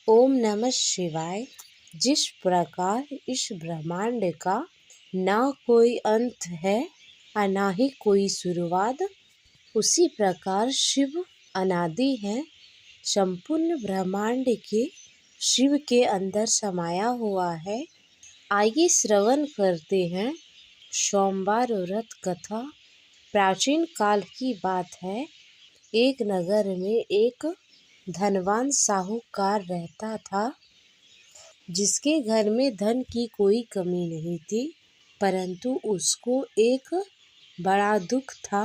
ओम नमः शिवाय। जिस प्रकार इस ब्रह्मांड का ना कोई अंत है और ना ही कोई शुरुआत, उसी प्रकार शिव अनादि है। संपूर्ण ब्रह्मांड के शिव के अंदर समाया हुआ है। आइए श्रवण करते हैं सोमवार व्रत कथा। प्राचीन काल की बात है। एक नगर में एक धनवान साहूकार रहता था, जिसके घर में धन की कोई कमी नहीं थी। परंतु उसको एक बड़ा दुख था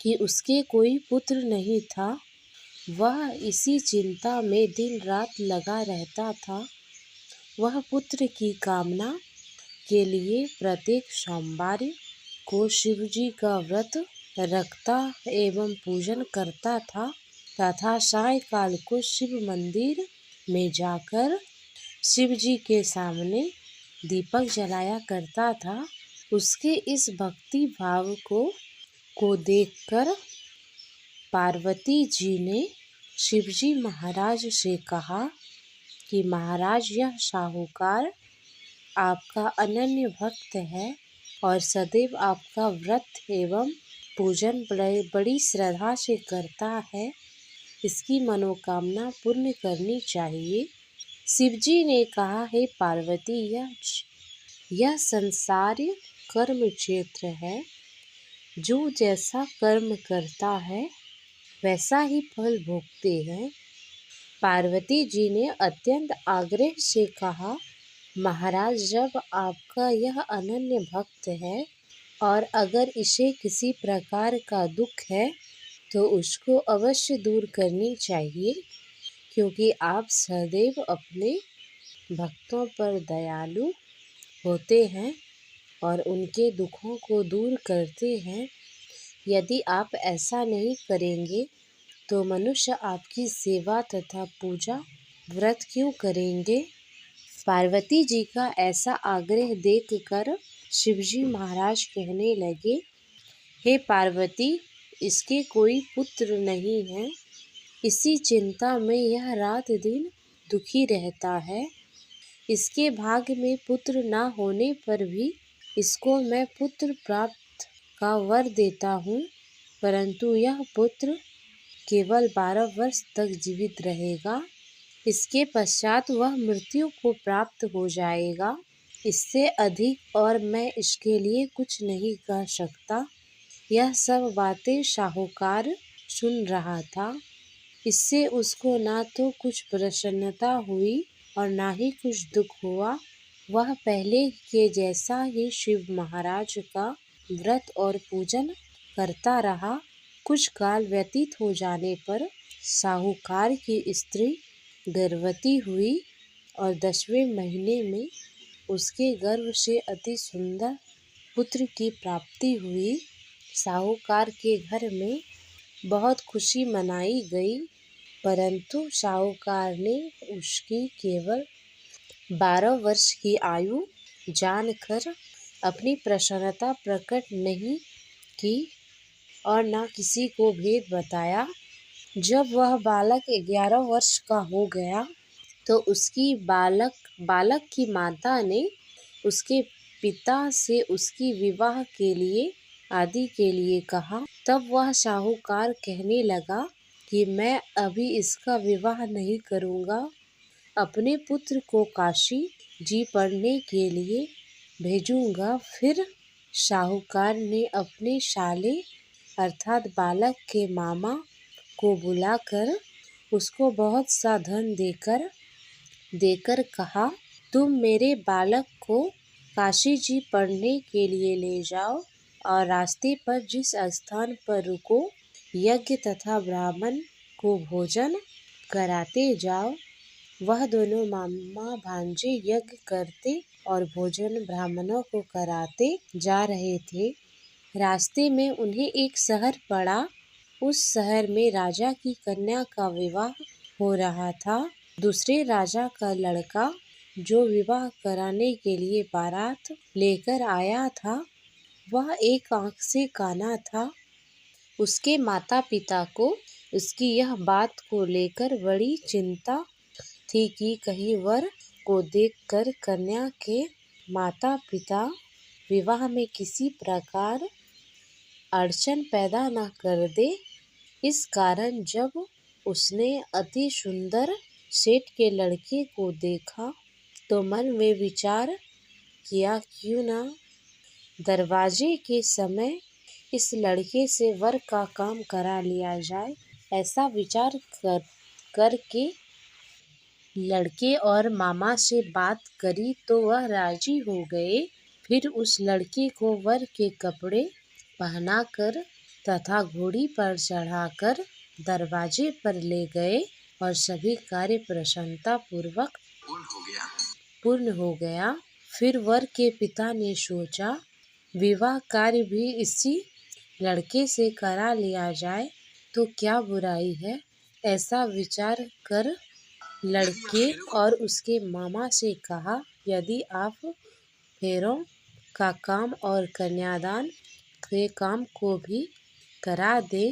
कि उसके कोई पुत्र नहीं था। वह इसी चिंता में दिन रात लगा रहता था। वह पुत्र की कामना के लिए प्रत्येक सोमवार को शिव जी का व्रत रखता एवं पूजन करता था तथा सायंकाल को शिव मंदिर में जाकर शिव जी के सामने दीपक जलाया करता था। उसके इस भक्ति भाव को देखकर पार्वती जी ने शिव जी महाराज से कहा कि महाराज, यह साहूकार आपका अनन्य भक्त है और सदैव आपका व्रत एवं पूजन बड़ी श्रद्धा से करता है। इसकी मनोकामना पूर्ण करनी चाहिए। शिवजी ने कहा, हे पार्वती, यह संसार कर्म क्षेत्र है। जो जैसा कर्म करता है वैसा ही फल भोगते हैं। पार्वती जी ने अत्यंत आग्रह से कहा, महाराज, जब आपका यह अनन्य भक्त है और अगर इसे किसी प्रकार का दुख है तो उसको अवश्य दूर करनी चाहिए, क्योंकि आप सदैव अपने भक्तों पर दयालु होते हैं और उनके दुखों को दूर करते हैं। यदि आप ऐसा नहीं करेंगे तो मनुष्य आपकी सेवा तथा पूजा व्रत क्यों करेंगे। पार्वती जी का ऐसा आग्रह देखकर शिवजी महाराज कहने लगे, हे पार्वती, इसके कोई पुत्र नहीं है। इसी चिंता में यह रात दिन दुखी रहता है। इसके भाग्य में पुत्र न होने पर भी इसको मैं पुत्र प्राप्त का वर देता हूँ, परंतु यह पुत्र केवल 12 वर्ष तक जीवित रहेगा। इसके पश्चात वह मृत्यु को प्राप्त हो जाएगा। इससे अधिक और मैं इसके लिए कुछ नहीं कह सकता। यह सब बातें साहूकार सुन रहा था। इससे उसको ना तो कुछ प्रसन्नता हुई और ना ही कुछ दुख हुआ। वह पहले के जैसा ही शिव महाराज का व्रत और पूजन करता रहा। कुछ काल व्यतीत हो जाने पर साहूकार की स्त्री गर्भवती हुई और 10वें महीने में उसके गर्भ से अति सुंदर पुत्र की प्राप्ति हुई। साहूकार के घर में बहुत खुशी मनाई गई, परंतु साहूकार ने उसकी केवल 12 वर्ष की आयु जानकर अपनी प्रसन्नता प्रकट नहीं की और न किसी को भेद बताया। जब वह बालक 11 वर्ष का हो गया तो उसकी बालक की माता ने उसके पिता से उसकी विवाह के लिए आदि के लिए कहा। तब वह साहूकार कहने लगा कि मैं अभी इसका विवाह नहीं करूँगा। अपने पुत्र को काशी जी पढ़ने के लिए भेजूँगा। फिर साहूकार ने अपने साले अर्थात बालक के मामा को बुलाकर उसको बहुत सा धन देकर कहा, तुम मेरे बालक को काशी जी पढ़ने के लिए ले जाओ और रास्ते पर जिस स्थान पर रुको, यज्ञ तथा ब्राह्मण को भोजन कराते जाओ। वह दोनों मामा भांजे यज्ञ करते और भोजन ब्राह्मणों को कराते जा रहे थे। रास्ते में उन्हें एक शहर पड़ा। उस शहर में राजा की कन्या का विवाह हो रहा था। दूसरे राजा का लड़का जो विवाह कराने के लिए बारात लेकर आया था, वह एक आंख से काना था। उसके माता पिता को उसकी यह बात को लेकर बड़ी चिंता थी कि कहीं वर को देखकर कन्या के माता पिता विवाह में किसी प्रकार अड़चन पैदा न कर दे। इस कारण जब उसने अति सुंदर सेठ के लड़के को देखा तो मन में विचार किया, क्यों न दरवाजे के समय इस लड़के से वर का काम करा लिया जाए। ऐसा विचार करके लड़के और मामा से बात करी तो वह राजी हो गए। फिर उस लड़के को वर के कपड़े पहनाकर तथा घोड़ी पर चढ़ाकर दरवाजे पर ले गए और सभी कार्य प्रसन्नता पूर्वक पूर्ण हो गया। फिर वर के पिता ने सोचा, विवाह कार्य भी इसी लड़के से करा लिया जाए तो क्या बुराई है। ऐसा विचार कर लड़के और उसके मामा से कहा, यदि आप फेरों का काम और कन्यादान के काम को भी करा दे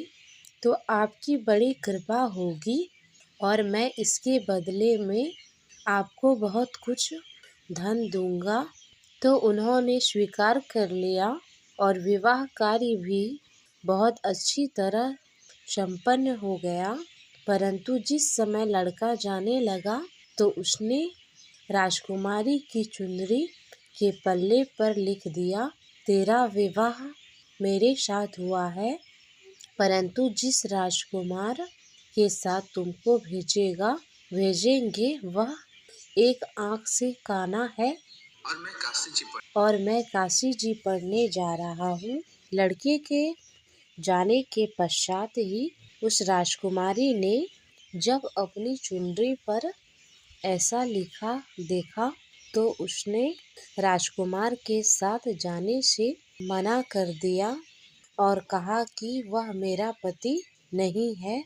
तो आपकी बड़ी कृपा होगी और मैं इसके बदले में आपको बहुत कुछ धन दूंगा। तो उन्होंने स्वीकार कर लिया और विवाह कार्य भी बहुत अच्छी तरह संपन्न हो गया। परंतु जिस समय लड़का जाने लगा तो उसने राजकुमारी की चुनरी के पल्ले पर लिख दिया, तेरा विवाह मेरे साथ हुआ है, परंतु जिस राजकुमार के साथ तुमको भेजेंगे वह एक आँख से काना है और मैं काशी जी पढ़ने जा रहा हूँ। लड़के के जाने के पश्चात ही उस राजकुमारी ने जब अपनी चुनरी पर ऐसा लिखा देखा तो उसने राजकुमार के साथ जाने से मना कर दिया और कहा कि वह मेरा पति नहीं है,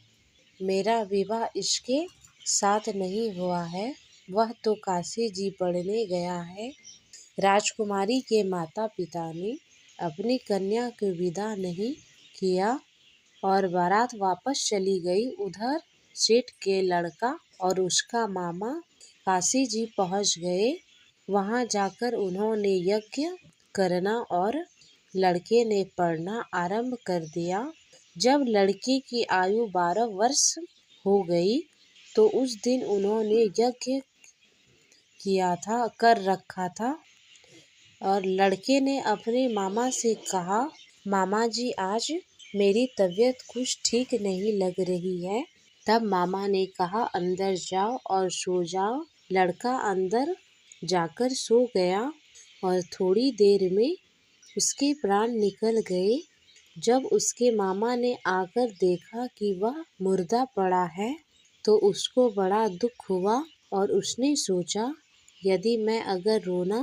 मेरा विवाह इसके साथ नहीं हुआ है, वह तो काशी जी पढ़ने गया है। राजकुमारी के माता पिता ने अपनी कन्या को विदा नहीं किया और बारात वापस चली गई। उधर सेठ के लड़का और उसका मामा काशी जी पहुंच गए। वहां जाकर उन्होंने यज्ञ करना और लड़के ने पढ़ना आरंभ कर दिया। जब लड़के की आयु 12 वर्ष हो गई तो उस दिन उन्होंने यज्ञ कर रखा था और लड़के ने अपने मामा से कहा, मामा जी आज मेरी तबीयत कुछ ठीक नहीं लग रही है। तब मामा ने कहा, अंदर जाओ और सो जाओ। लड़का अंदर जाकर सो गया और थोड़ी देर में उसके प्राण निकल गए। जब उसके मामा ने आकर देखा कि वह मुर्दा पड़ा है तो उसको बड़ा दुख हुआ और उसने सोचा, यदि मैं अगर रोना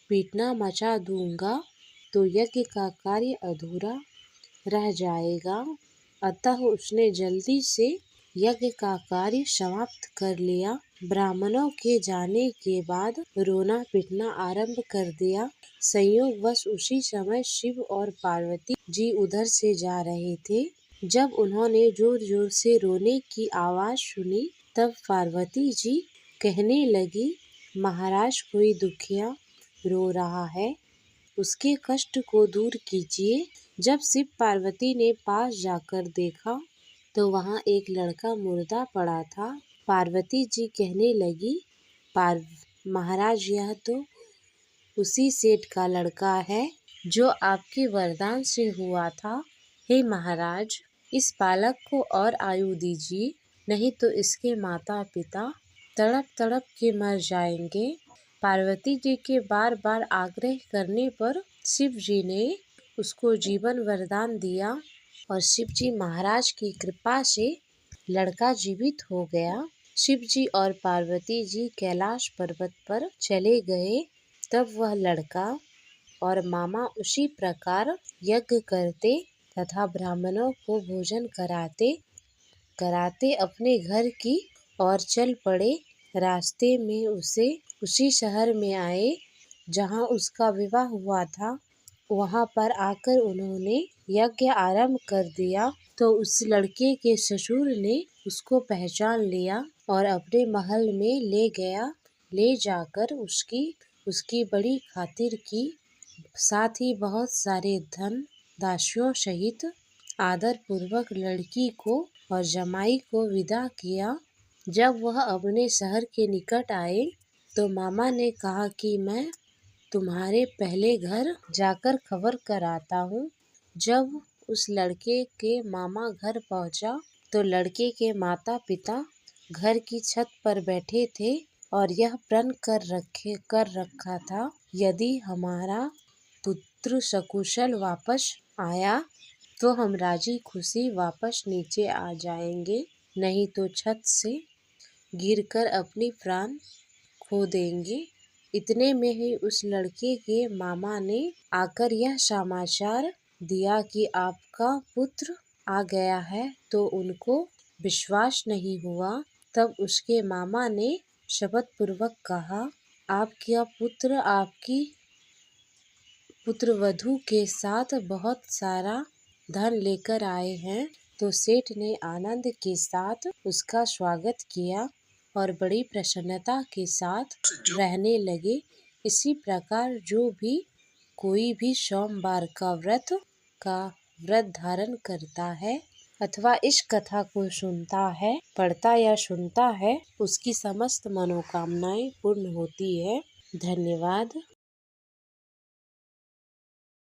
पीटना मचा दूंगा तो यज्ञ का कार्य अधूरा रह जाएगा। अतः उसने जल्दी से यज्ञ का कार्य समाप्त कर लिया। ब्राह्मणों के जाने के बाद रोना पीटना आरंभ कर दिया। संयोगवश उसी समय शिव और पार्वती जी उधर से जा रहे थे। जब उन्होंने जोर जोर से रोने की आवाज सुनी तब पार्वती जी कहने लगी, महाराज कोई दुखिया रो रहा है, उसके कष्ट को दूर कीजिए। जब शिव पार्वती ने पास जाकर देखा तो वहाँ एक लड़का मुर्दा पड़ा था। पार्वती जी कहने लगी, महाराज यह तो उसी सेठ का लड़का है जो आपके वरदान से हुआ था। हे महाराज, इस बालक को और आयु दीजिए, नहीं तो इसके माता पिता तड़प तड़प के मर जाएंगे। पार्वती जी के बार बार आग्रह करने पर शिव जी ने उसको जीवन वरदान दिया और शिव जी महाराज की कृपा से लड़का जीवित हो गया। शिव जी और पार्वती जी कैलाश पर्वत पर चले गए। तब वह लड़का और मामा उसी प्रकार यज्ञ करते तथा ब्राह्मणों को भोजन कराते कराते अपने घर की ओर चल पड़े। रास्ते में उसी शहर में आए जहाँ उसका विवाह हुआ था। वहाँ पर आकर उन्होंने यज्ञ आरंभ कर दिया। तो उस लड़के के ससुर ने उसको पहचान लिया और अपने महल में ले गया। ले जाकर उसकी बड़ी खातिर की, साथ ही बहुत सारे धन दासियों सहित आदर पूर्वक लड़की को और जमाई को विदा किया। जब वह अपने शहर के निकट आए तो मामा ने कहा कि मैं तुम्हारे पहले घर जाकर खबर कर आता हूँ। जब उस लड़के के मामा घर पहुँचा तो लड़के के माता पिता घर की छत पर बैठे थे और यह प्रण कर रखा था, यदि हमारा पुत्र सकुशल वापस आया तो हम राजी खुशी वापस नीचे आ जाएंगे, नहीं तो छत से गिरकर अपनी प्राण खो देंगे। इतने में ही उस लड़के के मामा ने आकर यह समाचार दिया कि आपका पुत्र आ गया है, तो उनको विश्वास नहीं हुआ। तब उसके मामा ने शपथ पूर्वक कहा, आपका पुत्र आपकी पुत्रवधू के साथ बहुत सारा धन लेकर आए हैं। तो सेठ ने आनंद के साथ उसका स्वागत किया और बड़ी प्रसन्नता के साथ रहने लगे। इसी प्रकार जो भी कोई भी सोमवार का व्रत धारण करता है अथवा इस कथा को सुनता है, पढ़ता या सुनता है, उसकी समस्त मनोकामनाएं पूर्ण होती है। धन्यवाद।